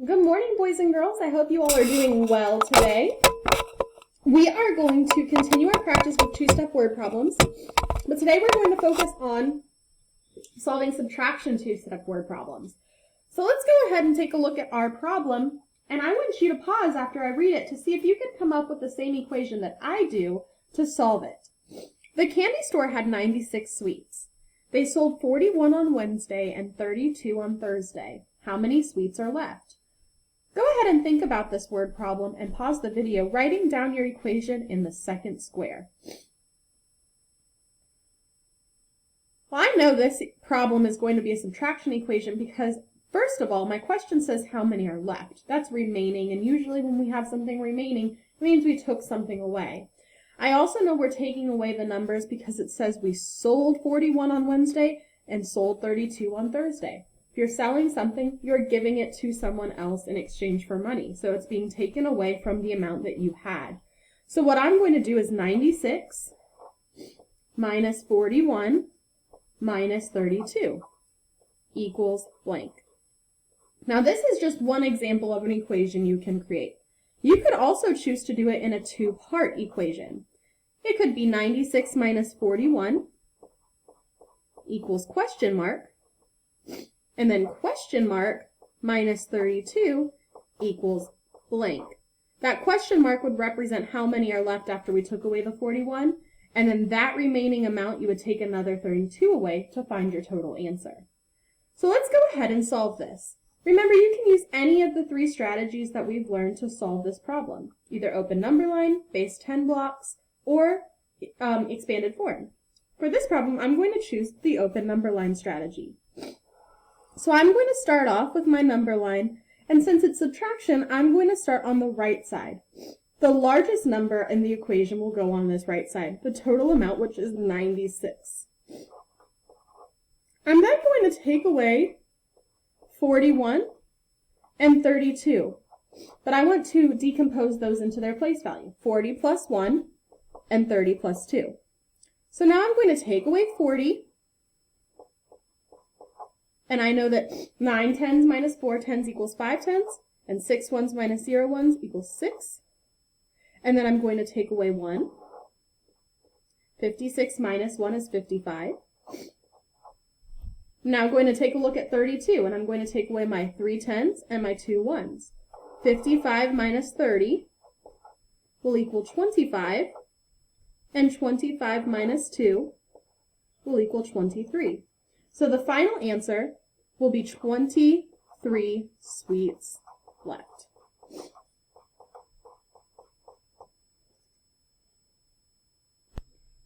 Good morning, boys and girls. I hope you all are doing well today. We are going to continue our practice with two-step word problems, but today we're going to focus on solving subtraction two-step word problems. So let's go ahead and take a look at our problem, and I want you to pause after I read it to see if you can come up with the same equation that I do to solve it. The candy store had 96 sweets. They sold 41 on Wednesday and 32 on Thursday. How many sweets are left? Go ahead and think about this word problem and pause the video, writing down your equation in the second square. Well, I know this problem is going to be a subtraction equation because, first of all, my question says how many are left. That's remaining, and usually when we have something remaining, it means we took something away. I also know we're taking away the numbers because it says we sold 41 on Wednesday and sold 32 on Thursday. If you're selling something, you're giving it to someone else in exchange for money. So it's being taken away from the amount that you had. So what I'm going to do is 96 minus 41 minus 32 equals blank. Now this is just one example of an equation you can create. You could also choose to do it in a two-part equation. It could be 96 minus 41 equals question mark, and then question mark minus 32 equals blank. That question mark would represent how many are left after we took away the 41, and then that remaining amount you would take another 32 away to find your total answer. So let's go ahead and solve this. Remember, you can use any of the three strategies that we've learned to solve this problem, either open number line, base 10 blocks, or expanded form. For this problem, I'm going to choose the open number line strategy. So I'm going to start off with my number line, and since it's subtraction, I'm going to start on the right side. The largest number in the equation will go on this right side, the total amount, which is 96. I'm then going to take away 41 and 32, but I want to decompose those into their place value, 40 plus 1 and 30 plus 2. So now I'm going to take away 40, and I know that 9 tens minus 4 tens equals 5 tens, and 6 ones minus 0 ones equals 6. And then I'm going to take away 1. 56 minus 1 is 55. Now I'm going to take a look at 32, and I'm going to take away my 3 tens and my 2 ones. 55 minus 30 will equal 25, and 25 minus 2 will equal 23. So the final answer will be 23 sweets left.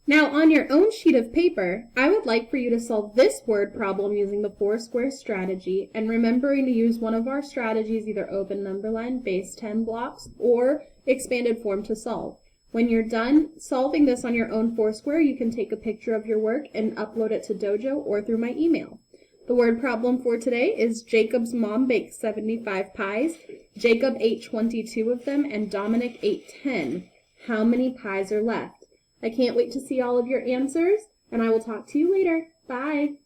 Now, on your own sheet of paper, I would like for you to solve this word problem using the 4-square strategy, and remembering to use one of our strategies, either open number line, base 10 blocks, or expanded form to solve. When you're done solving this on your own 4-square, you can take a picture of your work and upload it to Dojo or through my email. The word problem for today is Jacob's mom baked 75 pies. Jacob ate 22 of them, and Dominic ate 10. How many pies are left? I can't wait to see all of your answers, and I will talk to you later. Bye!